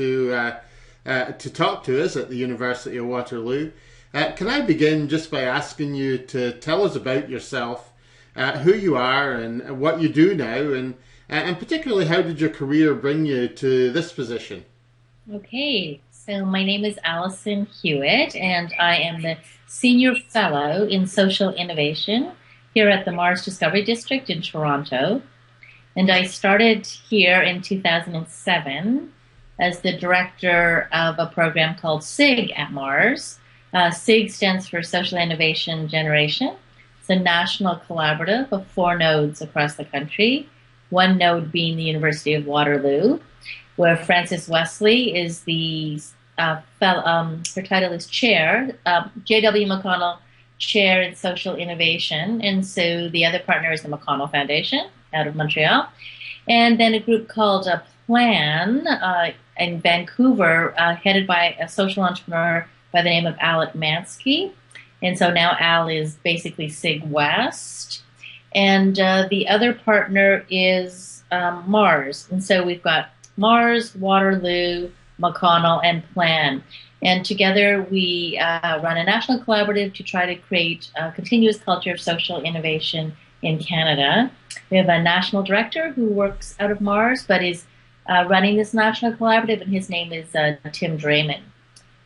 to talk to us at the University of Waterloo. Can I begin just by asking you to tell us about yourself, who you are and what you do now, and particularly how did your career bring you to this position? Okay, so my name is Allyson Hewitt, and I am the Senior Fellow in Social Innovation here at the MaRS Discovery District in Toronto. And I started here in 2007 as the director of a program called SIG at MaRS. SIG stands for Social Innovation Generation. It's a national collaborative of 4 nodes across the country, one node being the University of Waterloo, where Frances Wesley is the her title is chair, J.W. McConnell Chair in Social Innovation, and so the other partner is the McConnell Foundation out of Montreal, and then a group called Plan in Vancouver, headed by a social entrepreneur by the name of Al Mansky, and so now Al is basically SIG West, and the other partner is MaRS, and so we've got MaRS, Waterloo, McConnell, and Plan. And together we run a national collaborative to try to create a continuous culture of social innovation in Canada. We have a national director who works out of MaRS, but is running this national collaborative, and his name is Tim Drayman.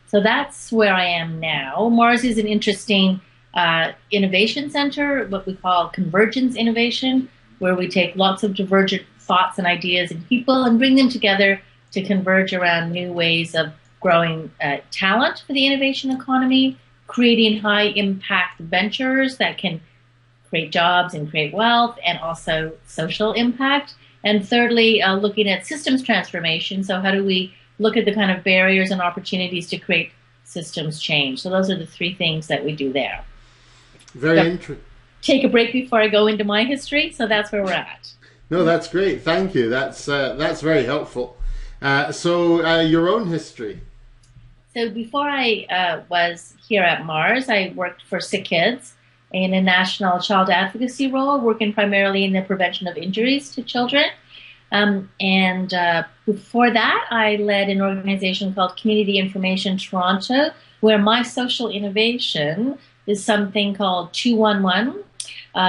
So that's where I am now. MaRS is an interesting innovation center, what we call convergence innovation, where we take lots of divergent thoughts and ideas and people and bring them together to converge around new ways of growing talent for the innovation economy, creating high-impact ventures that can create jobs and create wealth, and also social impact. And thirdly, looking at systems transformation. So how do we look at the kind of barriers and opportunities to create systems change? So those are the 3 things that we do there. Very interesting. Take a break before I go into my history. So that's where we're at. No, that's great. Thank you. That's very helpful. So your own history. So before I was here at MaRS, I worked for Sick Kids in a national child advocacy role, working primarily in the prevention of injuries to children. And before that, I led an organization called Community Information Toronto, where my social innovation is something called 211.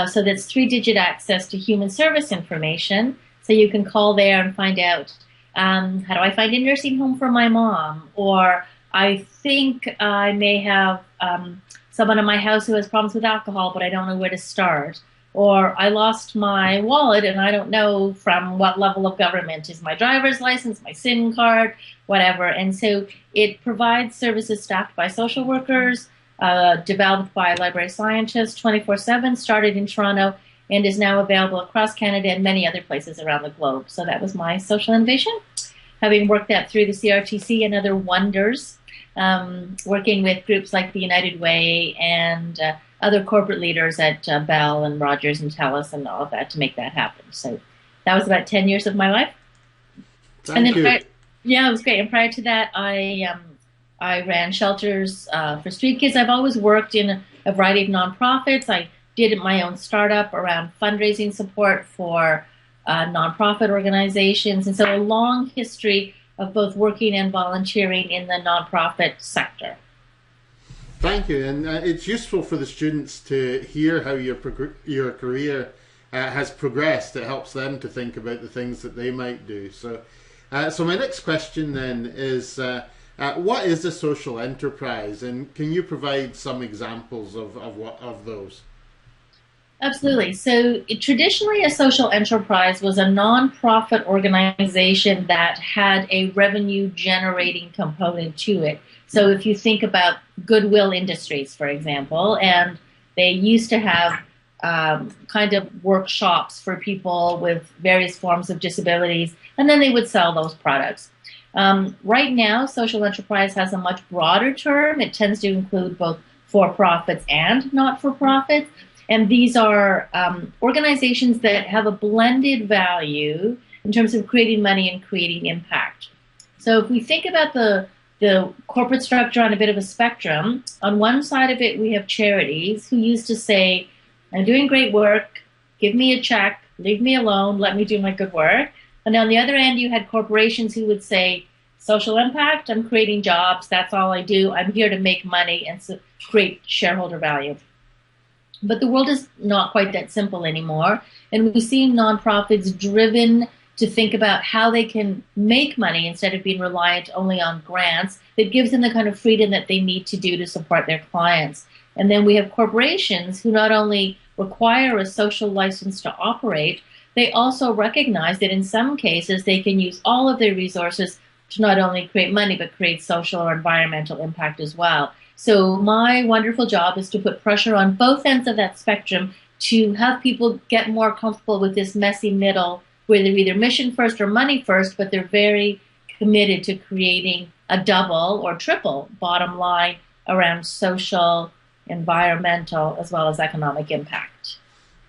So that's 3-digit access to human service information. So you can call there and find out, how do I find a nursing home for my mom? Or I think I may have someone in my house who has problems with alcohol, but I don't know where to start. Or I lost my wallet and I don't know from what level of government is my driver's license, my SIM card, whatever. And so it provides services staffed by social workers, developed by library scientists 24/7, started in Toronto, and is now available across Canada and many other places around the globe. So that was my social innovation, having worked that through the CRTC and other wonders, working with groups like the United Way and other corporate leaders at Bell and Rogers and TELUS and all of that to make that happen. So that was about 10 years of my life. Thank you. Yeah, it was great. And prior to that, I ran shelters for street kids. I've always worked in a variety of nonprofits. I did my own startup around fundraising support for nonprofit organizations. And so a long history of both working and volunteering in the nonprofit sector. Thank you. And it's useful for the students to hear how your career has progressed. It helps them to think about the things that they might do. So my next question then is, what is a social enterprise, and can you provide some examples of those? Absolutely. So traditionally, a social enterprise was a nonprofit organization that had a revenue-generating component to it. So if you think about Goodwill Industries, for example, and they used to have kind of workshops for people with various forms of disabilities, and then they would sell those products. Right now, social enterprise has a much broader term. It tends to include both for-profits and not-for-profits. And these are organizations that have a blended value in terms of creating money and creating impact. So if we think about the corporate structure on a bit of a spectrum, on one side of it we have charities who used to say, I'm doing great work, give me a check, leave me alone, let me do my good work. And on the other end you had corporations who would say, Social impact, I'm creating jobs. That's all I do. I'm here to make money and create shareholder value. But the world is not quite that simple anymore. And we see nonprofits driven to think about how they can make money instead of being reliant only on grants that gives them the kind of freedom that they need to do to support their clients. And then we have corporations who not only require a social license to operate, they also recognize that in some cases they can use all of their resources to not only create money, but create social or environmental impact as well. So my wonderful job is to put pressure on both ends of that spectrum to have people get more comfortable with this messy middle where they're either mission first or money first, but they're very committed to creating a double or triple bottom line around social, environmental, as well as economic impact.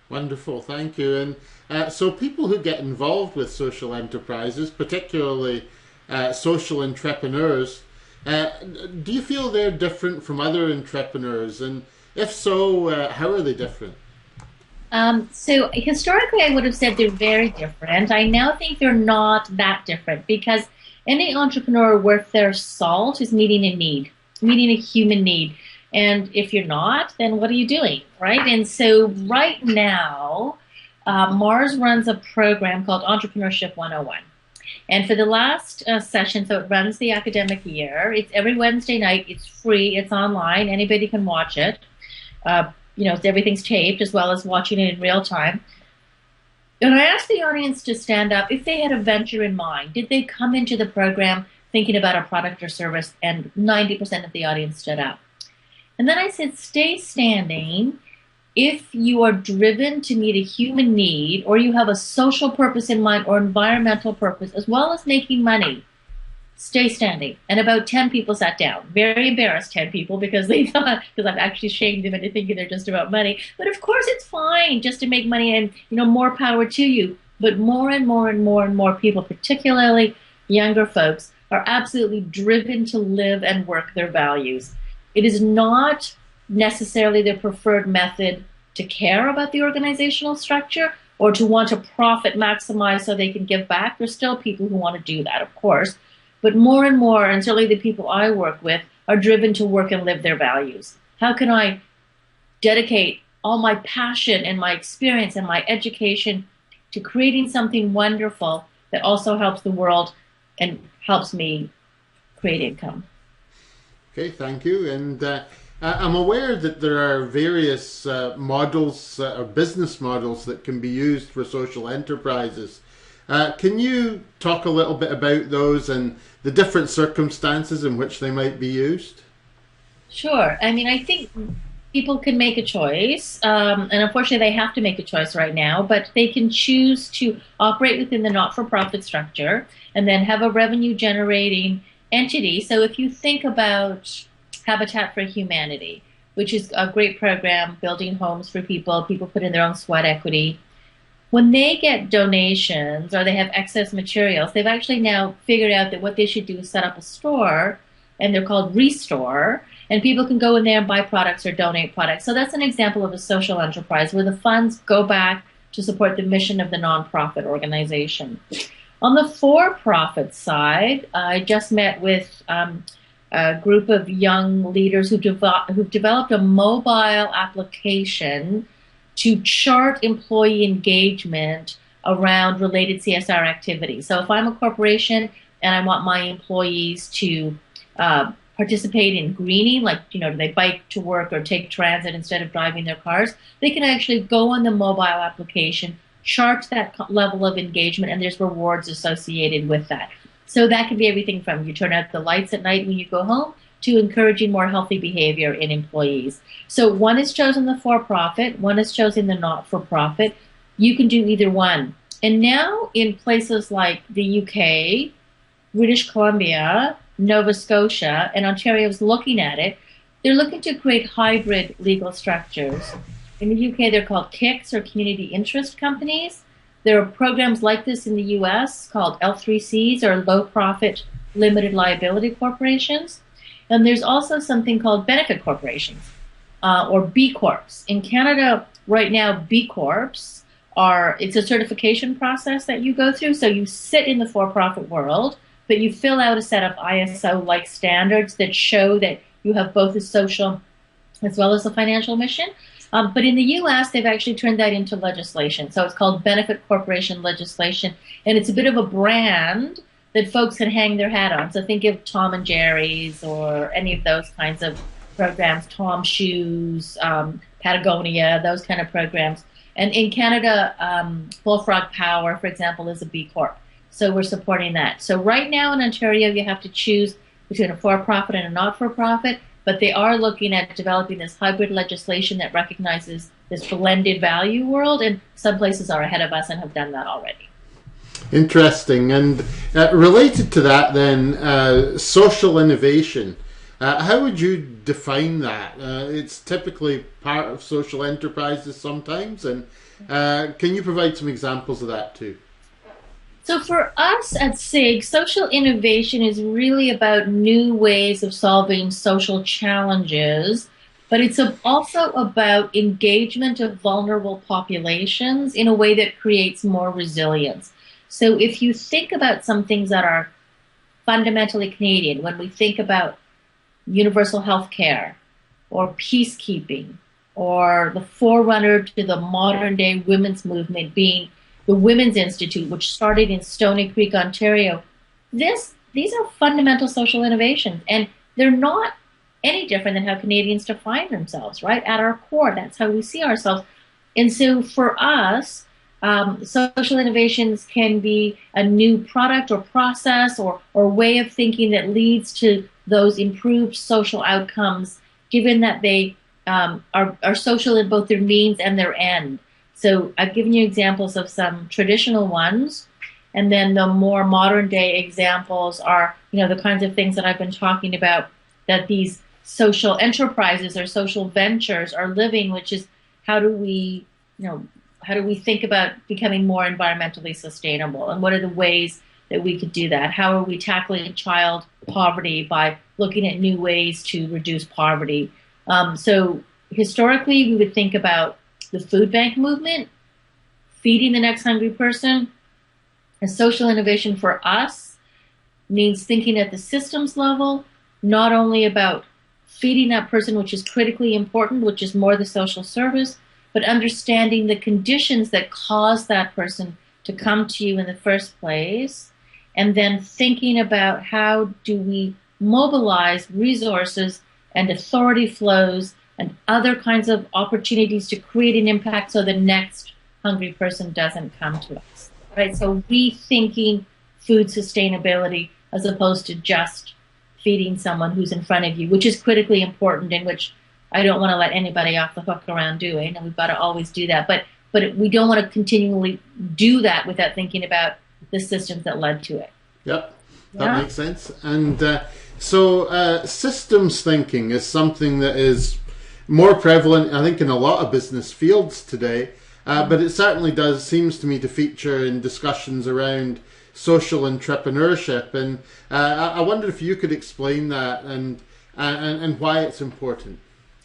Wonderful, thank you. And so people who get involved with social enterprises, particularly social entrepreneurs, do you feel they're different from other entrepreneurs? And if so, how are they different? So historically, I would have said they're very different. I now think they're not that different because any entrepreneur worth their salt is meeting a need, meeting a human need. And if you're not, then what are you doing, right? And so right now, MaRS runs a program called Entrepreneurship 101. And for the last session, so it runs the academic year, it's every Wednesday night, it's free, it's online, anybody can watch it. Everything's taped as well as watching it in real time. And I asked the audience to stand up if they had a venture in mind. Did they come into the program thinking about a product or service? And 90% of the audience stood up. And then I said, stay standing if you are driven to meet a human need or you have a social purpose in mind or environmental purpose as well as making money. Stay standing. And about 10 people sat down. Very embarrassed 10 people because they thought, because I've actually shamed them into thinking they're just about money. But of course it's fine just to make money and, more power to you. But more and more and more and more people, particularly younger folks, are absolutely driven to live and work their values. It is not necessarily their preferred method to care about the organizational structure or to want to profit maximize so they can give back. There's still people who want to do that, of course. But more and more, and certainly the people I work with, are driven to work and live their values. How can I dedicate all my passion and my experience and my education to creating something wonderful that also helps the world and helps me create income? Okay, thank you. And I'm aware that there are various models or business models that can be used for social enterprises. Can you talk a little bit about those and the different circumstances in which they might be used? Sure. I think people can make a choice, and unfortunately they have to make a choice right now, but they can choose to operate within the not-for-profit structure and then have a revenue-generating entity. So if you think about Habitat for Humanity, which is a great program building homes for people put in their own sweat equity. When they get donations or they have excess materials, they've actually now figured out that what they should do is set up a store, and they're called Restore, and people can go in there and buy products or donate products. So that's an example of a social enterprise where the funds go back to support the mission of the nonprofit organization. On the for-profit side, I just met with a group of young leaders who've developed a mobile application to chart employee engagement around related CSR activities. So if I'm a corporation and I want my employees to participate in greening, like, do they bike to work or take transit instead of driving their cars, they can actually go on the mobile application, chart that level of engagement, and there's rewards associated with that. So that can be everything from you turn out the lights at night when you go home to encouraging more healthy behavior in employees. So one is chosen the for-profit, one is chosen the not-for-profit. You can do either one. And now in places like the UK, British Columbia, Nova Scotia, and Ontario is looking at it, they're looking to create hybrid legal structures. In the UK, they're called KICs, or community interest companies. There are programs like this in the US called L3Cs, or low-profit limited liability corporations. And there's also something called benefit corporations, or B Corps. In Canada, right now, B Corps it's a certification process that you go through. So you sit in the for-profit world, but you fill out a set of ISO-like standards that show that you have both a social as well as a financial mission. But in the U.S., they've actually turned that into legislation. So it's called benefit corporation legislation, and it's a bit of a brand that folks can hang their hat on. So think of Tom and Jerry's or any of those kinds of programs, Tom Shoes, Patagonia, those kind of programs. And in Canada, Bullfrog Power, for example, is a B Corp. So we're supporting that. So right now in Ontario, you have to choose between a for-profit and a not-for-profit, but they are looking at developing this hybrid legislation that recognizes this blended value world, and some places are ahead of us and have done that already. Interesting. And related to that then, social innovation. How would you define that? It's typically part of social enterprises sometimes, and can you provide some examples of that too? So for us at SIG, social innovation is really about new ways of solving social challenges, but it's also about engagement of vulnerable populations in a way that creates more resilience. So if you think about some things that are fundamentally Canadian, when we think about universal health care or peacekeeping or the forerunner to the modern day women's movement being the Women's Institute, which started in Stoney Creek, Ontario, these are fundamental social innovations, and they're not any different than how Canadians define themselves, right? At our core, that's how we see ourselves. And so for us, social innovations can be a new product or process or way of thinking that leads to those improved social outcomes, given that they are social in both their means and their end. So I've given you examples of some traditional ones, and then the more modern day examples are, the kinds of things that I've been talking about that these social enterprises or social ventures are living, which is how do we think about becoming more environmentally sustainable, and what are the ways that we could do that? How are we tackling child poverty by looking at new ways to reduce poverty? So historically, we would think about the food bank movement, feeding the next hungry person. And social innovation for us means thinking at the systems level, not only about feeding that person, which is critically important, which is more the social service, but understanding the conditions that cause that person to come to you in the first place, and then thinking about how do we mobilize resources and authority flows and other kinds of opportunities to create an impact so the next hungry person doesn't come to us, right? So rethinking food sustainability as opposed to just feeding someone who's in front of you, which is critically important, in which I don't want to let anybody off the hook around doing, and we've got to always do that. But we don't want to continually do that without thinking about the systems that led to it. Yep, that makes sense. And so systems thinking is something that is more prevalent, I think, in a lot of business fields today, but it certainly seems to me to feature in discussions around social entrepreneurship. And I wonder if you could explain that and why it's important.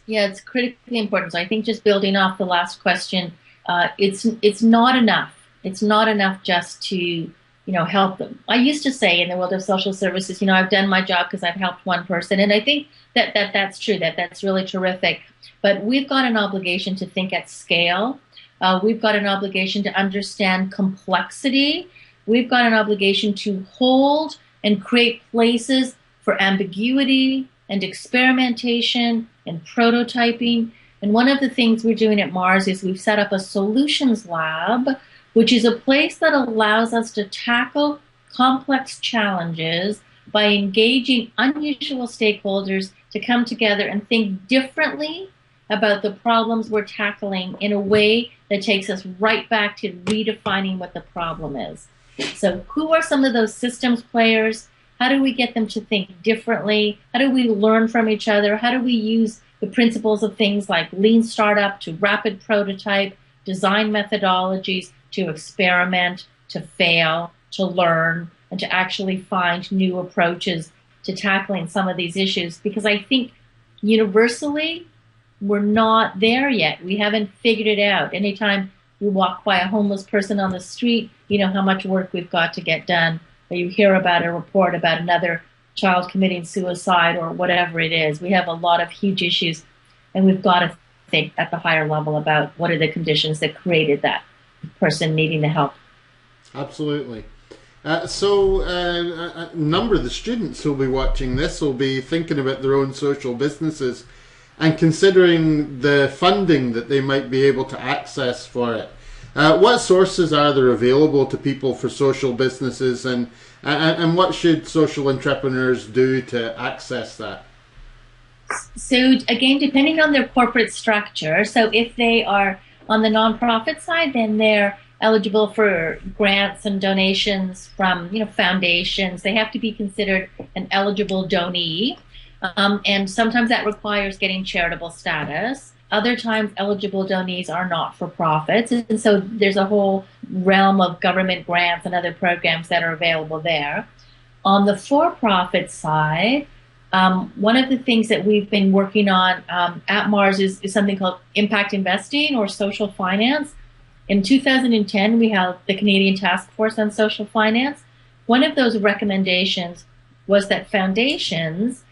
Yeah, it's critically important. So I think just building off the last question, it's not enough. It's not enough just to help them. I used to say in the world of social services, I've done my job because I've helped one person, and I think that's true. That's really terrific. But we've got an obligation to think at scale. We've got an obligation to understand complexity. We've got an obligation to hold and create places for ambiguity and experimentation and prototyping. And one of the things we're doing at MaRS is we've set up a solutions lab, which is a place that allows us to tackle complex challenges by engaging unusual stakeholders to come together and think differently about the problems we're tackling in a way that takes us right back to redefining what the problem is. So who are some of those systems players? How do we get them to think differently? How do we learn from each other? How do we use the principles of things like lean startup to rapid prototype, design methodologies to experiment, to fail, to learn, and to actually find new approaches to tackling some of these issues? Because I think universally, we're not there yet. We haven't figured it out. Anytime you walk by a homeless person on the street, you know how much work we've got to get done or you hear about a report about another child committing suicide or whatever it is. We have a lot of huge issues, and we've got to think at the higher level about what are the conditions that created that person needing the help. Absolutely. So a number of the students who'll be watching this will be thinking about their own social businesses and considering the funding that they might be able to access for it. What sources are there available to people for social businesses, and what should social entrepreneurs do to access that? So again, depending on their corporate structure, so if they are on the nonprofit side, then they're eligible for grants and donations from foundations. They have to be considered an eligible donee, and sometimes that requires getting charitable status. Other times, eligible donees are not-for-profits, and so there's a whole realm of government grants and other programs that are available there. On the for-profit side, one of the things that we've been working on at MaRS is something called impact investing or social finance. In 2010, we held the Canadian Task Force on Social Finance. One of those recommendations was that foundations,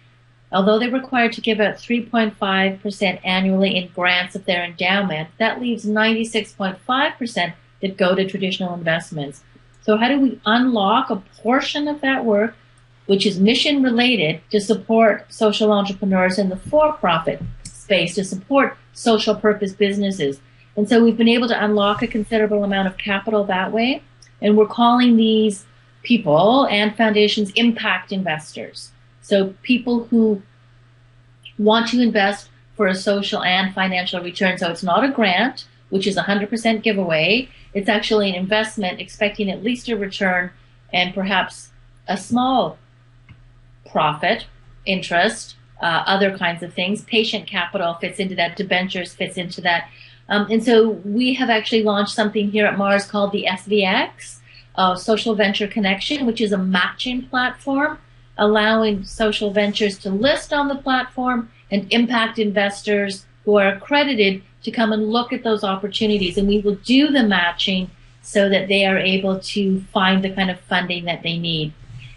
although they're required to give out 3.5% annually in grants of their endowment, that leaves 96.5% that go to traditional investments. So how do we unlock a portion of that work, which is mission related, to support social entrepreneurs in the for-profit space, to support social purpose businesses? And so we've been able to unlock a considerable amount of capital that way, and we're calling these people and foundations impact investors. So people who want to invest for a social and financial return. So it's not a grant, which is 100% giveaway. It's actually an investment expecting at least a return and perhaps a small profit, interest, other kinds of things. Patient capital fits into that. Debentures fits into that. And so we have actually launched something here at MaRS called the SVX, Social Venture Connection, which is a matching platform, allowing social ventures to list on the platform and impact investors who are accredited to come and look at those opportunities. And we will do the matching so that they are able to find the kind of funding that they need.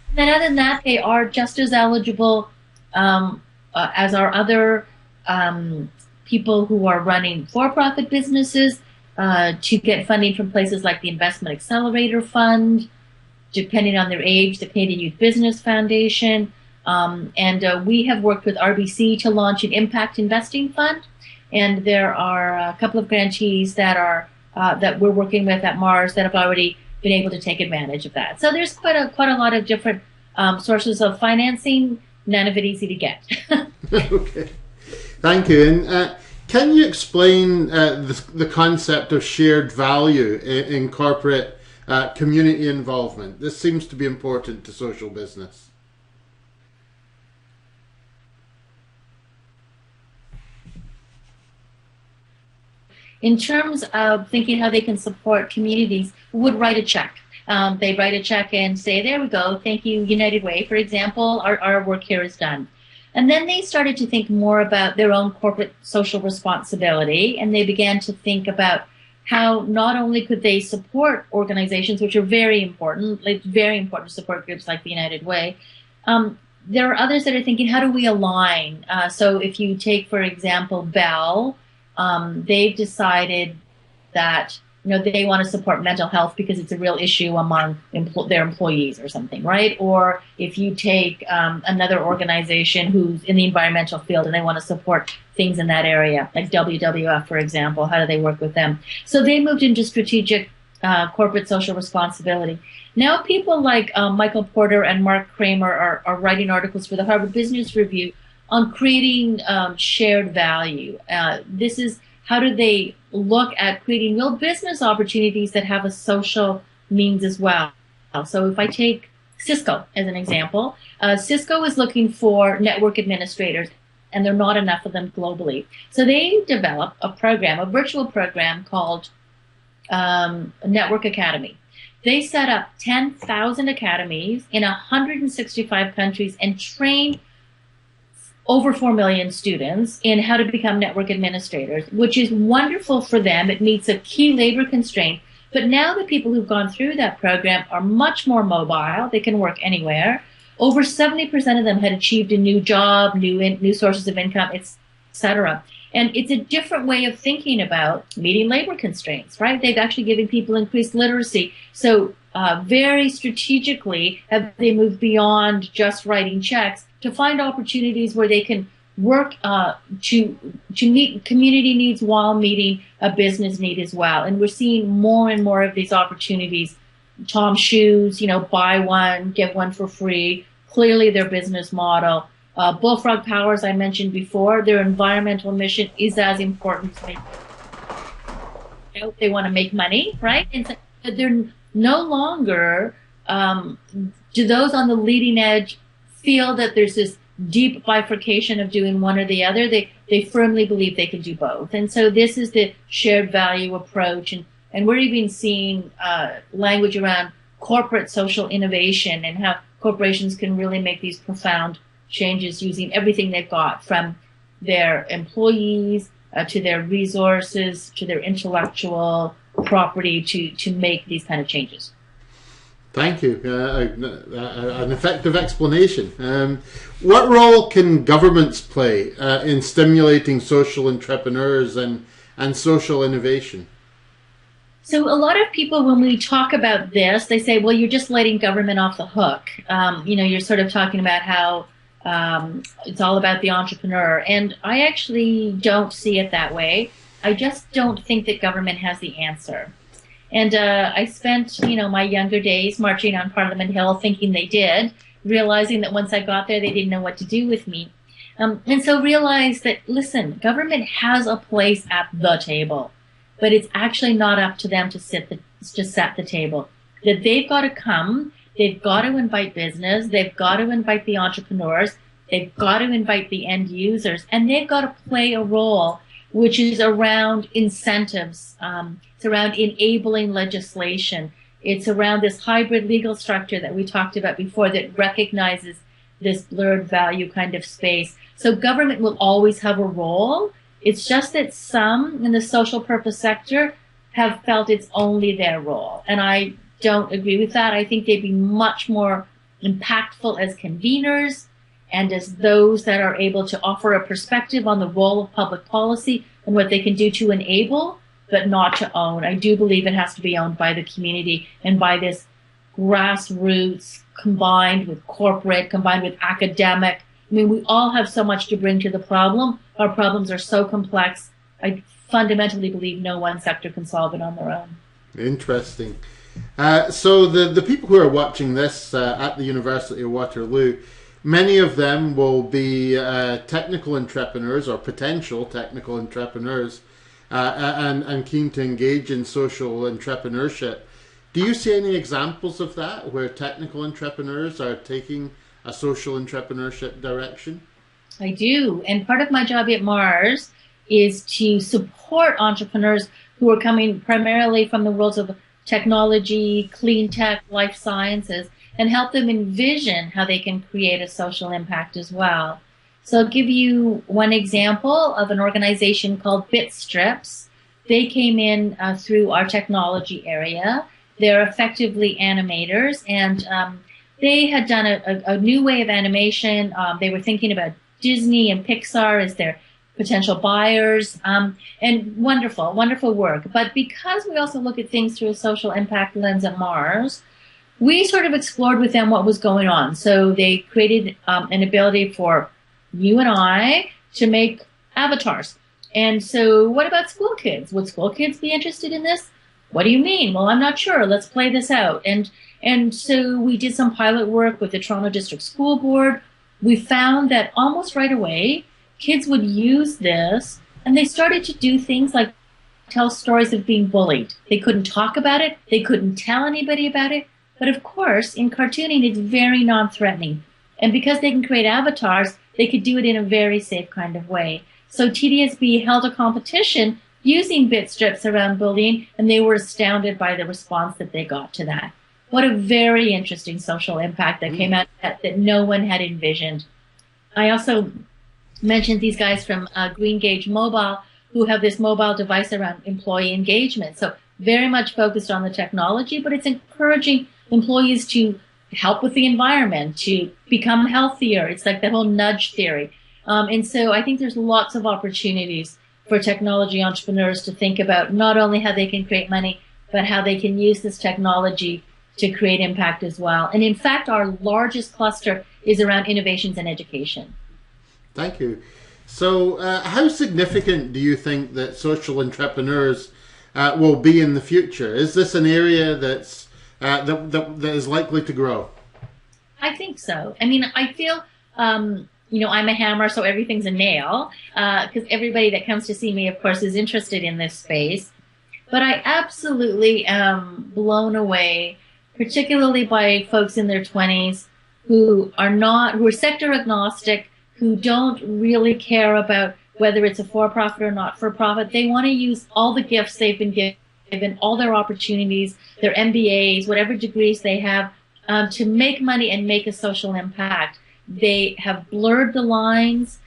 And then other than that, they are just as eligible as our other people who are running for-profit businesses to get funding from places like the Investment Accelerator Fund, depending on their age, the Canadian Youth Business Foundation. And we have worked with RBC to launch an impact investing fund. And there are a couple of grantees that are that we're working with at MaRS that have already been able to take advantage of that. So there's quite a lot of different sources of financing. None of it easy to get. Okay. Thank you. And can you explain the concept of shared value in corporate community involvement? This seems to be important to social business. In terms of thinking how they can support communities, would write a check. They write a check and say, there we go, thank you, United Way, for example, our work here is done. And then they started to think more about their own corporate social responsibility, and they began to think about how not only could they support organizations, which are very important, it's very important to support groups like the United Way. There are others that are thinking, how do we align? So if you take, for example, Bell, they've decided that they want to support mental health because it's a real issue among their employees or something, right? Or if you take another organization who's in the environmental field and they want to support things in that area, like WWF, for example, how do they work with them? So they moved into strategic corporate social responsibility. Now people like Michael Porter and Mark Kramer are writing articles for the Harvard Business Review on creating shared value. This is how do they look at creating real business opportunities that have a social means as well. So if I take Cisco as an example, Cisco is looking for network administrators, and there are not enough of them globally. So they developed a program, a virtual program called Network Academy. They set up 10,000 academies in 165 countries and trained over 4 million students in how to become network administrators, which is wonderful for them. It meets a key labor constraint, But now the people who've gone through that program are much more mobile. They can work anywhere. Over 70% of them had achieved a new job, new sources of income, etc. And it's a different way of thinking about meeting labor constraints, right? They've actually given people increased literacy. So very strategically have they moved beyond just writing checks to find opportunities where they can work to meet community needs while meeting a business need as well. And we're seeing more and more of these opportunities. Tom Shoes, buy one, get one for free. Clearly their business model. Bullfrog Power, as I mentioned before, their environmental mission is as important as they want to make money, right? And so they're no longer, do those on the leading edge feel that there's this deep bifurcation of doing one or the other? They firmly believe they can do both. And so this is the shared value approach. And we're even seeing language around corporate social innovation and how corporations can really make these profound changes using everything they've got, from their employees to their resources to their intellectual property to make these kind of changes. Thank you. An effective explanation. What role can governments play in stimulating social entrepreneurs and social innovation? So a lot of people, when we talk about this, they say, well, you're just letting government off the hook. You're sort of talking about how it's all about the entrepreneur. And I actually don't see it that way. I just don't think that government has the answer. And I spent, my younger days marching on Parliament Hill thinking they did, realizing that once I got there, they didn't know what to do with me. And so realized that, listen, government has a place at the table, but it's actually not up to them to set the table. That they've got to come, they've got to invite business, they've got to invite the entrepreneurs, they've got to invite the end users, and they've got to play a role which is around incentives. It's around enabling legislation. It's around this hybrid legal structure that we talked about before that recognizes this blurred value kind of space. So government will always have a role. It's just that some in the social purpose sector have felt it's only their role. And I don't agree with that. I think they'd be much more impactful as conveners and as those that are able to offer a perspective on the role of public policy and what they can do to enable, but not to own. I do believe it has to be owned by the community and by this grassroots combined with corporate, combined with academic. I mean, we all have so much to bring to the problem. Our problems are so complex. I fundamentally believe no one sector can solve it on their own. Interesting. So the people who are watching this at the University of Waterloo, many of them will be technical entrepreneurs or potential technical entrepreneurs and keen to engage in social entrepreneurship. Do you see any examples of that where technical entrepreneurs are taking a social entrepreneurship direction? I do. And part of my job at MaRS is to support entrepreneurs who are coming primarily from the worlds of technology, clean tech, life sciences, and help them envision how they can create a social impact as well. So I'll give you one example of an organization called BitStrips. They came in through our technology area. They're effectively animators, and they had done a new way of animation. They were thinking about Disney and Pixar as their potential buyers, and wonderful work. But because we also look at things through a social impact lens at MaRS, we sort of explored with them what was going on. So they created an ability for you and I to make avatars. And so what about school kids? Would school kids be interested in this? What do you mean? Well, I'm not sure. Let's play this out. And so we did some pilot work with the Toronto District School Board. We found that almost right away, kids would use this, and they started to do things like tell stories of being bullied. They couldn't talk about it. They couldn't tell anybody about it. But of course, in cartooning, it's very non-threatening. And because they can create avatars, they could do it in a very safe kind of way. So TDSB held a competition using BitStrips around bullying, and they were astounded by the response that they got to that. What a very interesting social impact that came out that no one had envisioned. I also mentioned these guys from Green Gauge Mobile who have this mobile device around employee engagement. So very much focused on the technology, but it's encouraging employees to help with the environment, to become healthier. It's like that whole nudge theory. And so I think there's lots of opportunities for technology entrepreneurs to think about not only how they can create money, but how they can use this technology to create impact as well. And in fact, our largest cluster is around innovations and education. Thank you. So how significant do you think that social entrepreneurs will be in the future? Is this an area that's that is likely to grow? I think so. I mean, I feel, you know, I'm a hammer, so everything's a nail, because everybody that comes to see me, of course, is interested in this space. But I absolutely am blown away, particularly by folks in their 20s who are sector agnostic, who don't really care about whether it's a for-profit or not for-profit. They want to use all the gifts they've been given, all their opportunities, their MBAs, whatever degrees they have, to make money and make a social impact. They have blurred the lines.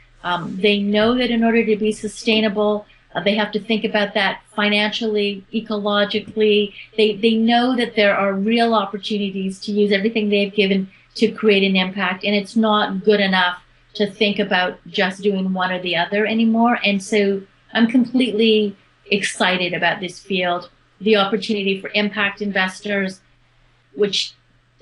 They know that in order to be sustainable, they have to think about that financially, ecologically. They know that there are real opportunities to use everything they've given to create an impact, and it's not good enough to think about just doing one or the other anymore. And so I'm completely excited about this field, the opportunity for impact investors, which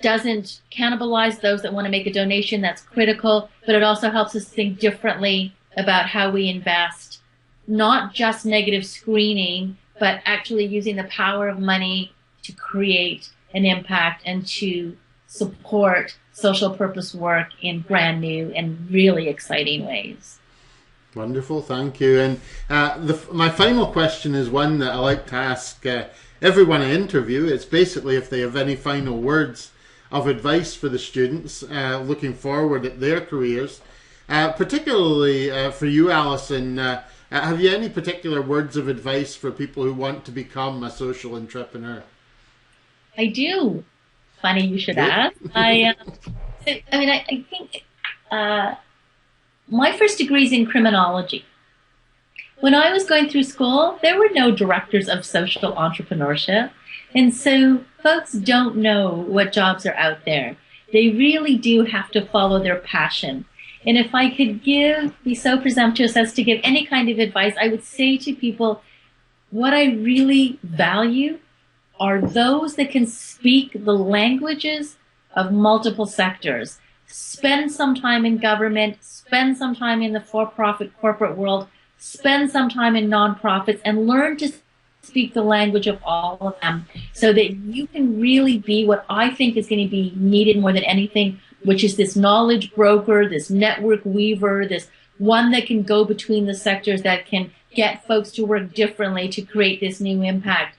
doesn't cannibalize those that want to make a donation. That's critical, but it also helps us think differently about how we invest, not just negative screening, but actually using the power of money to create an impact and to support social purpose work in brand new and really exciting ways. Wonderful, thank you. And my final question is one that I like to ask everyone I interview. It's basically if they have any final words of advice for the students looking forward at their careers. Particularly for you, Allyson, have you any particular words of advice for people who want to become a social entrepreneur? I do. Funny you should ask. I think my first degree is in criminology. When I was going through school, there were no directors of social entrepreneurship. And so folks don't know what jobs are out there. They really do have to follow their passion. And if I could be so presumptuous as to give any kind of advice, I would say to people, what I really value are those that can speak the languages of multiple sectors. Spend some time in government, spend some time in the for-profit corporate world, spend some time in nonprofits, and learn to speak the language of all of them so that you can really be what I think is going to be needed more than anything, which is this knowledge broker, this network weaver, this one that can go between the sectors, that can get folks to work differently to create this new impact.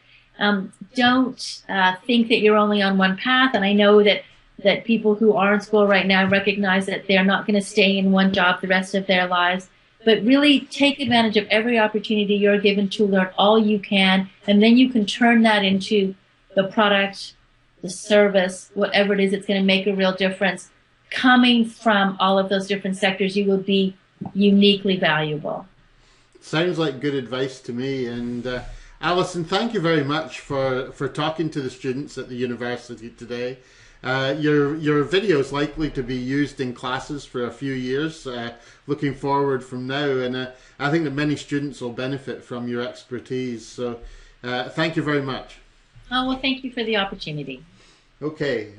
Don't think that you're only on one path. And I know that people who are in school right now recognize that they're not going to stay in one job the rest of their lives. But really take advantage of every opportunity you're given to learn all you can, and then you can turn that into the product, the service, whatever it is that's going to make a real difference. Coming from all of those different sectors, you will be uniquely valuable. Sounds like good advice to me. And Allyson, thank you very much for talking to the students at the university today. Your video is likely to be used in classes for a few years, looking forward from now, and I think that many students will benefit from your expertise. So thank you very much. Oh, well, thank you for the opportunity. Okay.